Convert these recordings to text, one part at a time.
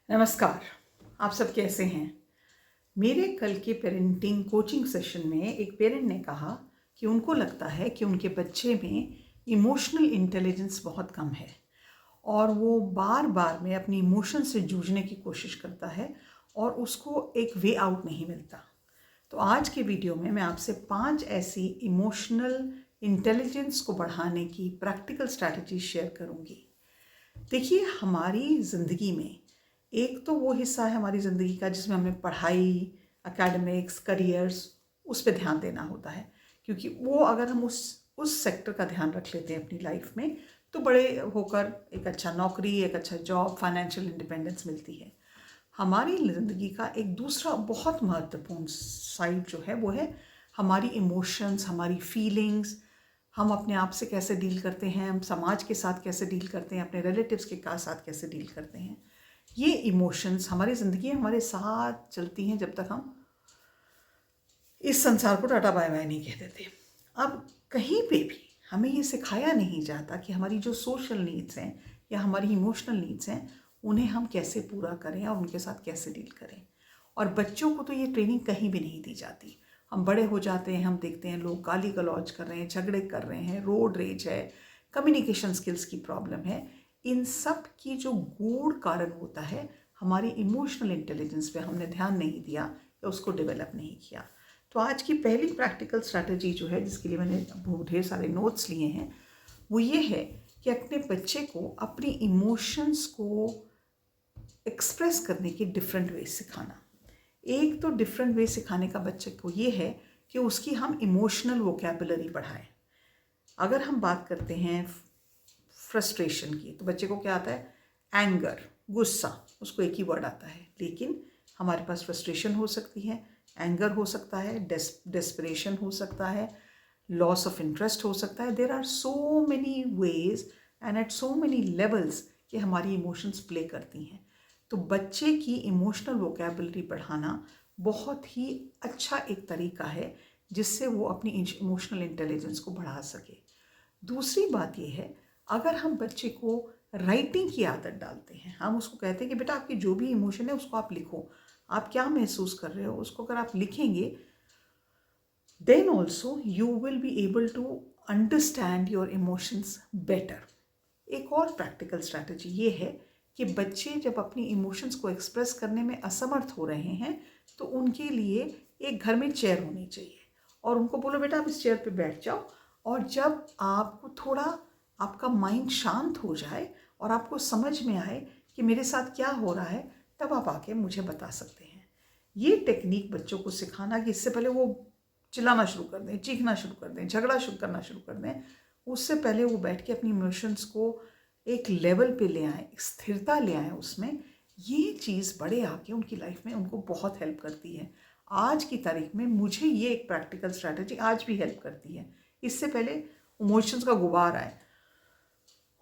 नमस्कार। आप सब कैसे हैं? मेरे कल के पेरेंटिंग कोचिंग सेशन में एक पेरेंट ने कहा कि उनको लगता है कि उनके बच्चे में इमोशनल इंटेलिजेंस बहुत कम है और वो बार बार में अपनी इमोशन से जूझने की कोशिश करता है और उसको एक वे आउट नहीं मिलता। तो आज के वीडियो में मैं आपसे 5 ऐसी इमोशनल इंटेलिजेंस को बढ़ाने की प्रैक्टिकल स्ट्रैटेजी शेयर करूंगी। देखिए, हमारी ज़िंदगी में एक तो वो हिस्सा है हमारी ज़िंदगी का जिसमें हमें पढ़ाई, एकेडमिक्स, करियर्स उस पे ध्यान देना होता है, क्योंकि वो अगर हम उस सेक्टर का ध्यान रख लेते हैं अपनी लाइफ में तो बड़े होकर एक अच्छा नौकरी, एक अच्छा जॉब, फाइनेंशियल इंडिपेंडेंस मिलती है। हमारी ज़िंदगी का एक दूसरा बहुत महत्वपूर्ण साइड जो है वो है हमारी इमोशंस, हमारी फीलिंग्स। हम अपने आप से कैसे डील करते हैं, हम समाज के साथ कैसे डील करते हैं, अपने रिलेटिव्स के साथ कैसे डील करते हैं। ये इमोशंस हमारी ज़िंदगी में हमारे साथ चलती हैं जब तक हम इस संसार को टाटा बाय बाय नहीं कह देते। अब कहीं पे भी हमें ये सिखाया नहीं जाता कि हमारी जो सोशल नीड्स हैं या हमारी इमोशनल नीड्स हैं उन्हें हम कैसे पूरा करें और उनके साथ कैसे डील करें। और बच्चों को तो ये ट्रेनिंग कहीं भी नहीं दी जाती। हम बड़े हो जाते हैं, हम देखते हैं लोग गाली गलौज कर रहे हैं, झगड़े कर रहे हैं, रोड रेज है, कम्युनिकेशन स्किल्स की प्रॉब्लम है। इन सब की जो गूढ़ कारण होता है हमारी इमोशनल इंटेलिजेंस पे हमने ध्यान नहीं दिया या उसको डेवलप नहीं किया। तो आज की पहली प्रैक्टिकल स्ट्रैटेजी जो है, जिसके लिए मैंने ढेर सारे नोट्स लिए हैं, वो ये है कि अपने बच्चे को अपनी इमोशंस को एक्सप्रेस करने के डिफरेंट वे सिखाना। एक तो डिफरेंट वे सिखाने का बच्चे को ये है कि उसकी हम इमोशनल वोकैबुलरी बढ़ाएं। अगर हम बात करते हैं फ्रस्ट्रेशन की तो बच्चे को क्या आता है? एंगर, गुस्सा, उसको एक ही वर्ड आता है। लेकिन हमारे पास फ्रस्ट्रेशन हो सकती है, एंगर हो सकता है, डेस्परेशन हो सकता है, लॉस ऑफ इंटरेस्ट हो सकता है। There are so many ways and at so many levels कि हमारी इमोशंस प्ले करती हैं। तो बच्चे की इमोशनल वोकैबुलरी बढ़ाना बहुत ही अच्छा एक तरीका है जिससे वो अपनी इमोशनल इंटेलिजेंस को बढ़ा सके। दूसरी बात यह है, अगर हम बच्चे को राइटिंग की आदत डालते हैं, हम उसको कहते हैं कि बेटा आपकी जो भी इमोशन है उसको आप लिखो, आप क्या महसूस कर रहे हो उसको अगर आप लिखेंगे, then also you will be able to understand your emotions better. एक और प्रैक्टिकल स्ट्रैटेजी ये है कि बच्चे जब अपनी इमोशंस को एक्सप्रेस करने में असमर्थ हो रहे हैं तो उनके लिए एक घर में चेयर होनी चाहिए और उनको बोलो बेटा आप इस चेयर पे बैठ जाओ, और जब आपको थोड़ा आपका माइंड शांत हो जाए और आपको समझ में आए कि मेरे साथ क्या हो रहा है, तब आप आके मुझे बता सकते हैं। ये टेक्निक बच्चों को सिखाना कि इससे पहले वो चिल्लाना शुरू कर दें, चीखना शुरू कर दें, झगड़ा शुरू करना शुरू कर दें, उससे पहले वो बैठ के अपनी इमोशंस को एक लेवल पे ले आएँ, स्थिरता ले आएँ उसमें। ये चीज़ बड़े आके उनकी लाइफ में उनको बहुत हेल्प करती है। आज की तारीख में मुझे ये एक प्रैक्टिकल स्ट्रैटेजी आज भी हेल्प करती है। इससे पहले इमोशंस का गुबार आए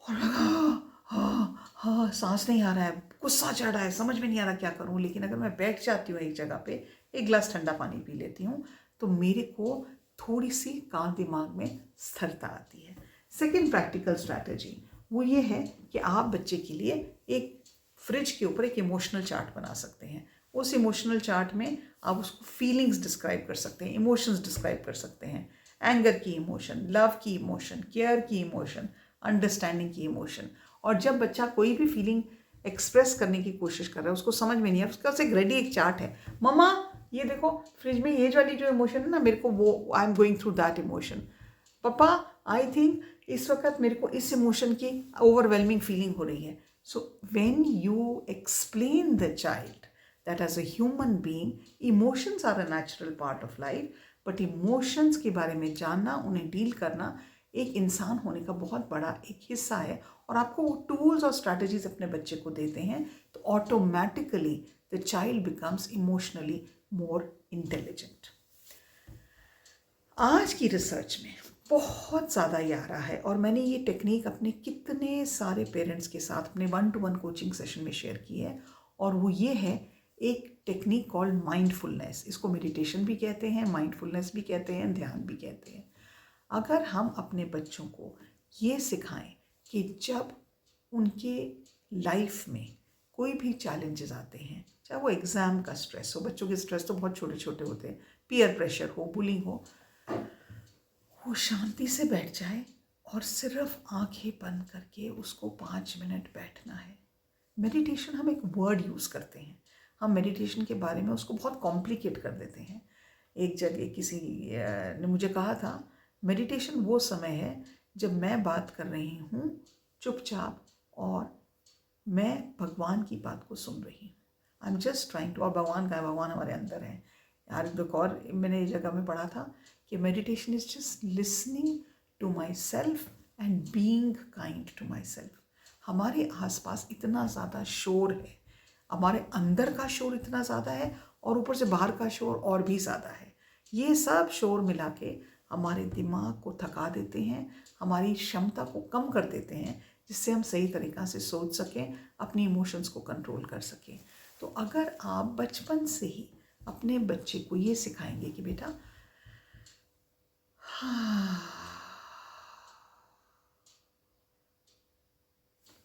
और हाँ हाँ सांस नहीं आ रहा है, गुस्सा चढ़ रहा है, समझ में नहीं आ रहा क्या करूँ, लेकिन अगर मैं बैठ जाती हूँ एक जगह पे, एक गिलास ठंडा पानी पी लेती हूँ, तो मेरे को थोड़ी सी काम दिमाग में स्थिरता आती है। सेकेंड प्रैक्टिकल स्ट्रैटेजी वो ये है कि आप बच्चे के लिए एक फ्रिज के ऊपर एक इमोशनल चार्ट बना सकते हैं। उस इमोशनल चार्ट में आप उसको फीलिंग्स डिस्क्राइब कर सकते हैं, इमोशंस डिस्क्राइब कर सकते हैं। एंगर की इमोशन, लव की इमोशन, केयर की इमोशन, अंडरस्टैंडिंग की इमोशन। और जब बच्चा कोई भी फीलिंग एक्सप्रेस करने की कोशिश कर रहा है, उसको समझ में नहीं है, उसका एक रेडी एक चार्ट है, मम्मा ये देखो फ्रिज में ये वाली जो इमोशन है ना, मेरे को वो I am going through that emotion. पापा आई थिंक इस वक्त मेरे को इस इमोशन की ओवरवेलमिंग फीलिंग हो रही है। So when you explain the child that as a human being emotions are a natural part of life, but emotions के बारे में जानना, उन्हें डील करना एक इंसान होने का बहुत बड़ा एक हिस्सा है, और आपको वो टूल्स और स्ट्रैटेजीज अपने बच्चे को देते हैं, तो automatically the child becomes emotionally more intelligent. आज की रिसर्च में बहुत ज़्यादा ये आ रहा है, और मैंने ये टेक्निक अपने कितने सारे पेरेंट्स के साथ अपने 1-to-1 कोचिंग सेशन में शेयर की है, और वो ये है एक टेक्निक कॉल्ड माइंडफुलनेस। इसको मेडिटेशन भी कहते हैं, माइंडफुलनेस भी कहते हैं, ध्यान भी कहते हैं। अगर हम अपने बच्चों को ये सिखाएं कि जब उनके लाइफ में कोई भी चैलेंजेस आते हैं, चाहे वो एग्ज़ाम का स्ट्रेस हो, बच्चों के स्ट्रेस तो बहुत छोटे छोटे होते हैं, पीयर प्रेशर हो, बुलिंग हो, वो शांति से बैठ जाए और सिर्फ आंखें बंद करके उसको 5 मिनट बैठना है। मेडिटेशन हम एक वर्ड यूज़ करते हैं, हम मेडिटेशन के बारे में उसको बहुत कॉम्प्लिकेट कर देते हैं। एक जगह किसी ने मुझे कहा था, मेडिटेशन वो समय है जब मैं बात कर रही हूँ चुपचाप और मैं भगवान की बात को सुन रही हूँ। I am just trying to, और भगवान का है, भगवान हमारे अंदर है यार। एक और मैंने इस जगह में पढ़ा था कि meditation is just listening to myself and being kind to myself. हमारे आसपास इतना ज़्यादा शोर है, हमारे अंदर का शोर इतना ज़्यादा है और ऊपर से बाहर का शोर और भी ज़्यादा है। ये सब शोर मिला के हमारे दिमाग को थका देते हैं, हमारी क्षमता को कम कर देते हैं, जिससे हम सही तरीक़ा से सोच सकें, अपनी इमोशंस को कंट्रोल कर सकें। तो अगर आप बचपन से ही अपने बच्चे को ये सिखाएंगे कि बेटा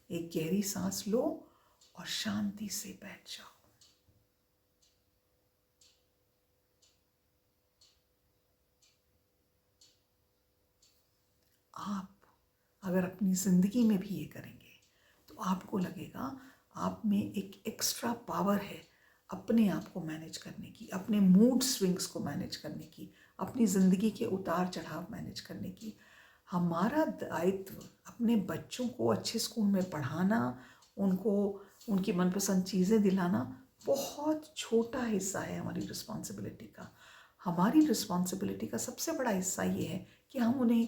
एक गहरी सांस लो और शांति से बैठ जाओ, आप अगर अपनी ज़िंदगी में भी ये करेंगे तो आपको लगेगा आप में एक एक्स्ट्रा पावर है अपने आप को मैनेज करने की, अपने मूड स्विंग्स को मैनेज करने की, अपनी ज़िंदगी के उतार चढ़ाव मैनेज करने की। हमारा दायित्व अपने बच्चों को अच्छे स्कूल में पढ़ाना, उनको उनकी मनपसंद चीज़ें दिलाना बहुत छोटा हिस्सा है हमारी रिस्पॉन्सिबिलिटी का। हमारी रिस्पॉन्सिबिलिटी का सबसे बड़ा हिस्सा ये है कि हम उन्हें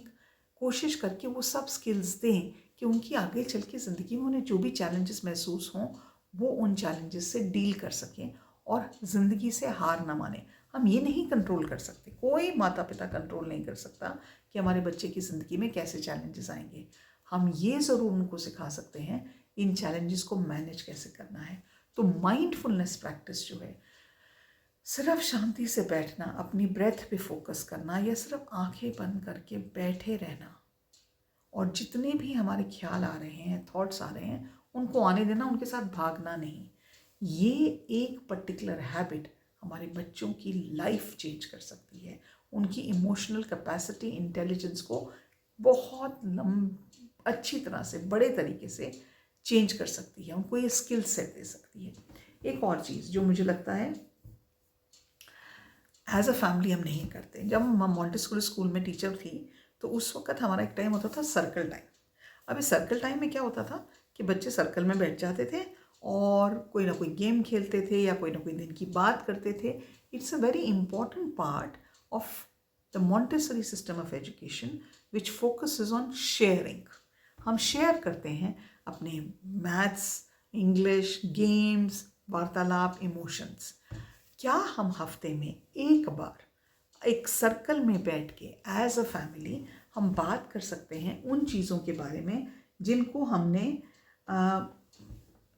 कोशिश करके वो सब स्किल्स दें कि उनकी आगे चल के ज़िंदगी में उन्हें जो भी चैलेंजेस महसूस हों वो उन चैलेंजेस से डील कर सकें और ज़िंदगी से हार ना माने। हम ये नहीं कंट्रोल कर सकते, कोई माता पिता कंट्रोल नहीं कर सकता कि हमारे बच्चे की ज़िंदगी में कैसे चैलेंजेस आएंगे। हम ये ज़रूर उनको सिखा सकते हैं इन चैलेंजेस को मैनेज कैसे करना है। तो माइंडफुलनेस प्रैक्टिस जो है, सिर्फ शांति से बैठना, अपनी ब्रेथ पे फोकस करना या सिर्फ आंखें बंद करके बैठे रहना, और जितने भी हमारे ख्याल आ रहे हैं, थॉट्स आ रहे हैं, उनको आने देना, उनके साथ भागना नहीं। ये एक पर्टिकुलर हैबिट हमारे बच्चों की लाइफ चेंज कर सकती है, उनकी इमोशनल कैपेसिटी, इंटेलिजेंस को बहुत अच्छी तरह से, बड़े तरीके से चेंज कर सकती है, उनको ये स्किल सेट दे सकती है। एक और चीज़ जो मुझे लगता है एज अ फैमिली हम नहीं करते, जब हम मॉन्टेसरी स्कूल में टीचर थी तो उस वक्त हमारा एक टाइम होता था सर्कल टाइम। अब इस सर्कल टाइम में क्या होता था कि बच्चे सर्कल में बैठ जाते थे और कोई ना कोई गेम खेलते थे या कोई ना कोई दिन की बात करते थे। It's a very important part of the Montessori system of education which focuses on sharing. हम शेयर करते हैं अपने मैथ्स, इंग्लिश, गेम्स, वार्तालाप, इमोशंस। क्या हम हफ्ते में एक बार एक सर्कल में बैठ के एज अ फैमिली हम बात कर सकते हैं उन चीज़ों के बारे में जिनको हमने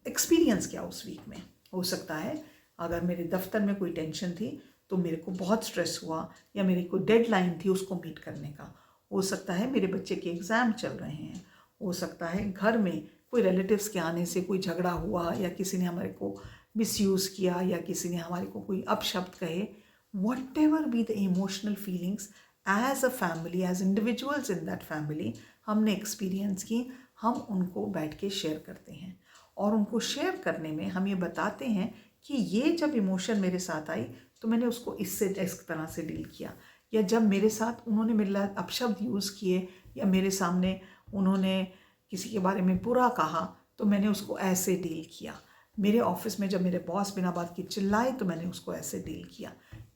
एक्सपीरियंस किया उस वीक में। हो सकता है अगर मेरे दफ्तर में कोई टेंशन थी तो मेरे को बहुत स्ट्रेस हुआ, या मेरी कोई डेडलाइन थी उसको मीट करने का। हो सकता है मेरे बच्चे के एग्ज़ाम चल रहे हैं, हो सकता है घर में कोई रिलेटिव्स के आने से कोई झगड़ा हुआ, या किसी ने हमारे को मिसयूज़ किया, या किसी ने हमारे को कोई अपशब्द कहे। whatever be the emotional feelings as a family, as individuals in that family, हमने एक्सपीरियंस की, हम उनको बैठ के शेयर करते हैं। और उनको शेयर करने में हम ये बताते हैं कि ये जब इमोशन मेरे साथ आई तो मैंने उसको इससे इस तरह से डील किया, या जब मेरे साथ उन्होंने मेरे अपशब्द यूज़ किए या मेरे सामने उन्होंने किसी के बारे में बुरा कहा तो मैंने उसको ऐसे डील किया। मेरे ऑफिस में जब मेरे बॉस बिना बात के चिल्लाए तो मैंने उसको ऐसे डील किया।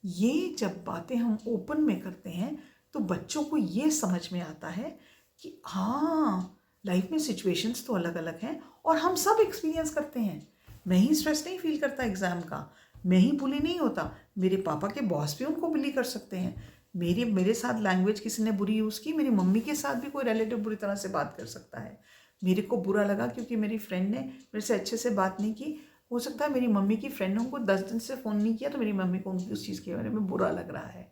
ये जब बातें हम ओपन में करते हैं तो बच्चों को ये समझ में आता है कि हाँ, लाइफ में सिचुएशंस तो अलग अलग हैं और हम सब एक्सपीरियंस करते हैं। मैं ही स्ट्रेस नहीं फील करता एग्ज़ाम का, मैं ही बुली नहीं होता, मेरे पापा के बॉस भी उनको बुली कर सकते हैं। मेरे साथ लैंग्वेज किसी ने बुरी यूज़ की, मेरी मम्मी के साथ भी कोई रिलेटिव बुरी तरह से बात कर सकता है। मेरे को बुरा लगा क्योंकि मेरी फ्रेंड ने मेरे से अच्छे से बात नहीं की, हो सकता है मेरी मम्मी की फ्रेंड ने उनको 10 दिन से फ़ोन नहीं किया तो मेरी मम्मी को उनकी उस चीज़ के बारे में बुरा लग रहा है।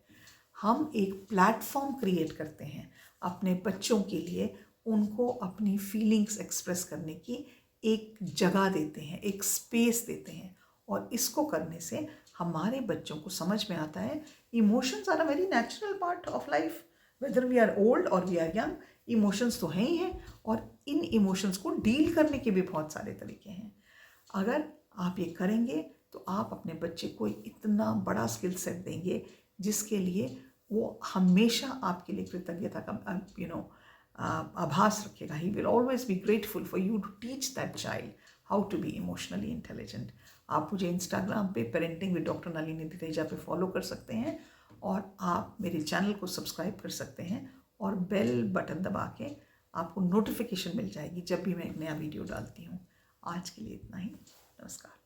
हम एक प्लेटफॉर्म क्रिएट करते हैं अपने बच्चों के लिए, उनको अपनी फीलिंग्स एक्सप्रेस करने की एक जगह देते हैं, एक स्पेस देते हैं। और इसको करने से हमारे बच्चों को समझ में आता है emotions are a very natural part of life, whether we are old और वी आर यंग, इमोशंस तो हैं ही हैं। और इन इमोशंस को डील करने के भी बहुत सारे तरीके हैं। अगर आप ये करेंगे तो आप अपने बच्चे को इतना बड़ा स्किल सेट देंगे जिसके लिए वो हमेशा आपके लिए कृतज्ञता का आभास रखेगा। He will always be grateful for you to teach that child how to be emotionally intelligent. आप मुझे इंस्टाग्राम पे parenting with doctor Nalini Diteja पे फॉलो कर सकते हैं और आप मेरे चैनल को सब्सक्राइब कर सकते हैं और बेल बटन दबा के आपको नोटिफिकेशन मिल जाएगी जब भी मैं एक नया वीडियो डालती हूँ। आज के लिए इतना ही। नमस्कार।